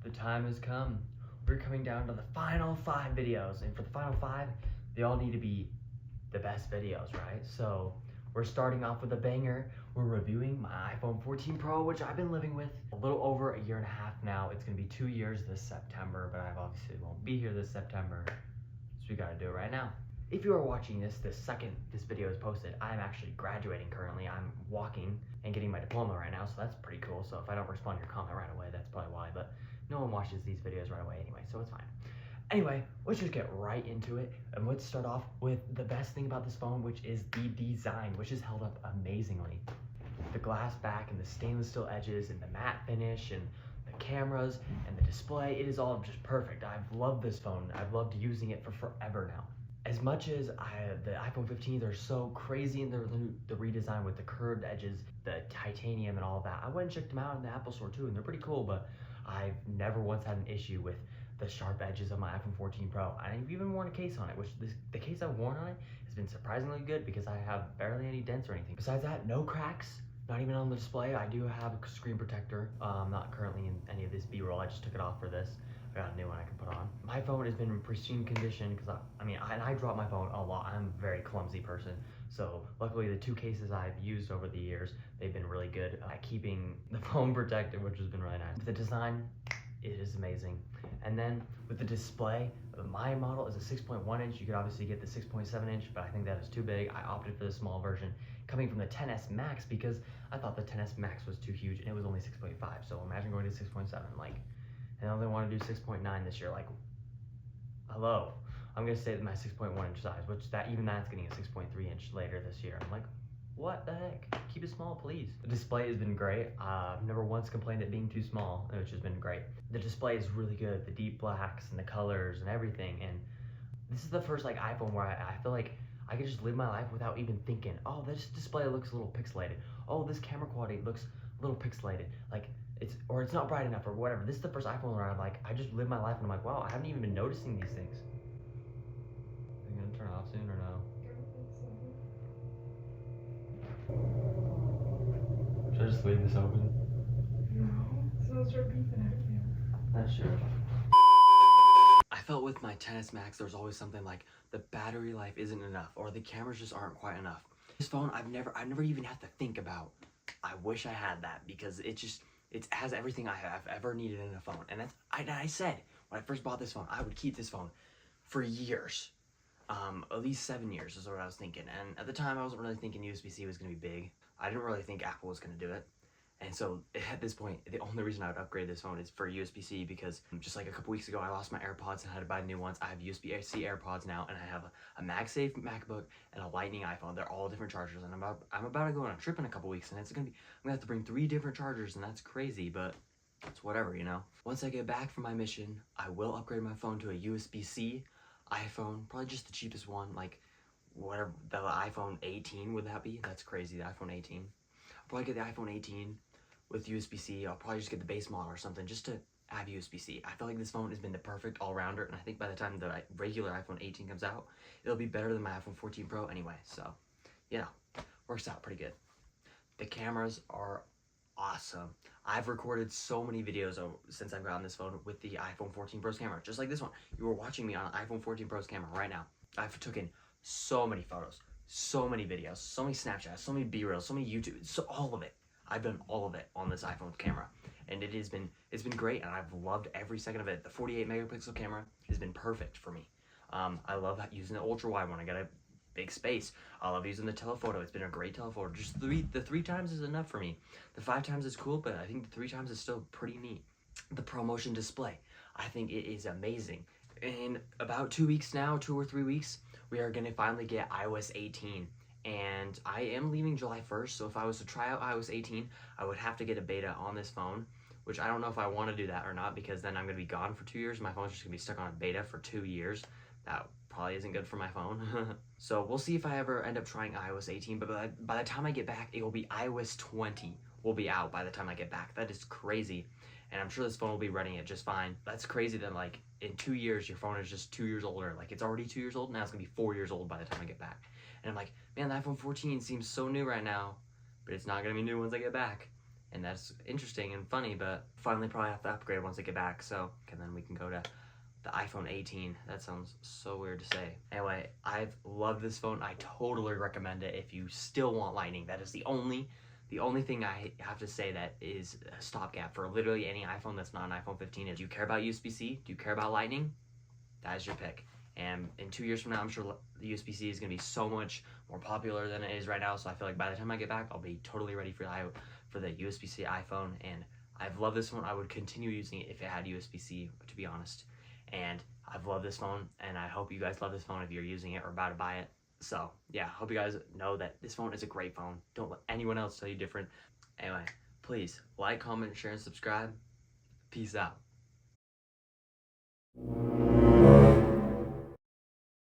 The time has come. We're coming down to the final 5 videos, and for the final 5, they all need to be the best videos, right? So we're starting off with a banger. We're reviewing my iPhone 14 Pro, which I've been living with a little over a year and a half now. It's gonna be 2 years this September, but I obviously won't be here this September, so we gotta do it right now. If you are watching this the second this video is posted, I'm actually graduating currently. I'm walking and getting my diploma right now, so that's pretty cool. So if I don't respond to your comment right away, that's probably why, but no one watches these videos right away anyway, so it's fine. Anyway, let's just get right into it, and let's start off with the best thing about this phone, which is the design, which has held up amazingly. The glass back and the stainless steel edges and the matte finish and the cameras and the display, it is all just perfect. I've loved this phone. I've loved using it for forever now. As much as the iPhone 15, they're so crazy in the redesign with the curved edges, the titanium and all of that. I went and checked them out in the Apple store too, and they're pretty cool, but I've never once had an issue with the sharp edges of my iPhone 14 Pro. I've even worn a case on it, which the case I've worn on it has been surprisingly good because I have barely any dents or anything. Besides that, no cracks, not even on the display. I do have a screen protector. I'm not currently in any of this B-roll. I just took it off for this. I got a new one I can put on. My phone has been in pristine condition because I drop my phone a lot. I'm a very clumsy person. So luckily the 2 cases I've used over the years, they've been really good at keeping the phone protected, which has been really nice. The design, it is amazing. And then with the display, my model is a 6.1 inch. You could obviously get the 6.7 inch, but I think that is too big. I opted for the small version coming from the 10s Max because I thought the 10s Max was too huge and it was only 6.5. So imagine going to 6.7, like, and now they want to do 6.9 this year. Like, hello. I'm gonna stay at my 6.1 inch size, which even that's getting a 6.3 inch later this year. I'm like, what the heck? Keep it small, please. The display has been great. I've never once complained it being too small, which has been great. The display is really good. The deep blacks and the colors and everything. And this is the first iPhone where I feel like I could just live my life without even thinking, oh, this display looks a little pixelated. Oh, this camera quality looks a little pixelated. Or it's not bright enough or whatever. This is the first iPhone where I just live my life and I'm like, wow, I haven't even been noticing these things. Are you gonna turn off soon or no? Should I just leave this open? No, so I'll start beeping at you. That's true. I felt with my 10s Max, there was always something like the battery life isn't enough or the cameras just aren't quite enough. This phone, I've never even had to think about, I wish I had that because it has everything I have ever needed in a phone. And I said, when I first bought this phone, I would keep this phone for years. At least 7 years is what I was thinking. And at the time, I wasn't really thinking USB-C was gonna be big. I didn't really think Apple was gonna do it. And so at this point, the only reason I would upgrade this phone is for USB-C because just like a couple weeks ago, I lost my AirPods and had to buy new ones. I have USB-C AirPods now, and I have a MagSafe MacBook and a Lightning iPhone. They're all different chargers, and I'm about to go on a trip in a couple weeks, and I'm gonna have to bring 3 different chargers, and that's crazy, but it's whatever, you know? Once I get back from my mission, I will upgrade my phone to a USB-C iPhone, probably just the cheapest one, like whatever, the iPhone 18 would that be? That's crazy, the iPhone 18. I'll probably get the iPhone 18 with USB-C. I'll probably just get the base model or something just to have USB-C. I feel like this phone has been the perfect all-rounder, and I think by the time the regular iPhone 18 comes out, it'll be better than my iPhone 14 Pro anyway, so, you know, works out pretty good. The cameras are awesome. I've recorded so many videos since I've gotten this phone with the iPhone 14 Pro's camera, just like this one. You are watching me on an iPhone 14 Pro's camera right now. I've taken so many photos, so many videos, so many Snapchats, so many B-reels, so many YouTube, so all of it. I've done all of it on this iPhone camera, and it's been great, and I've loved every second of it. The 48 megapixel camera has been perfect for me. I love using the ultra wide one. I got a big space. I love using the telephoto. It's been a great telephoto. Just the 3 times is enough for me. The 5 times is cool, but I think the 3 times is still pretty neat. The ProMotion display, I think it is amazing. In about 2 weeks now, 2 or 3 weeks, we are gonna finally get iOS 18. And I am leaving July 1st, so if I was to try out iOS 18, I would have to get a beta on this phone, which I don't know if I want to do that or not, because then I'm going to be gone for 2 years. My phone's just going to be stuck on a beta for 2 years. That probably isn't good for my phone. So we'll see if I ever end up trying iOS 18, but by the time I get back, it will be iOS 20 will be out by the time I get back. That is crazy. And I'm sure this phone will be running it just fine. That's crazy that like in 2 years, your phone is just 2 years older. Like it's already 2 years old, now it's gonna be 4 years old by the time I get back. And I'm like, man, the iPhone 14 seems so new right now, but it's not gonna be new once I get back. and that's interesting and funny, but finally probably have to upgrade once I get back, so and then we can go to the iPhone 18. That sounds so weird to say. Anyway, I've loved this phone. I totally recommend it if you still want lightning. That is the only thing I have to say that is a stopgap for literally any iPhone that's not an iPhone 15 is, do you care about USB-C? Do you care about lightning? That is your pick. And in 2 years from now, I'm sure the USB-C is going to be so much more popular than it is right now. So I feel like by the time I get back, I'll be totally ready for the USB-C iPhone. And I've loved this phone. I would continue using it if it had USB-C, to be honest. And I've loved this phone, and I hope you guys love this phone if you're using it or about to buy it. So yeah, hope you guys know that this phone is a great phone. Don't let anyone else tell you different. Anyway, please like, comment, share, and subscribe. Peace out.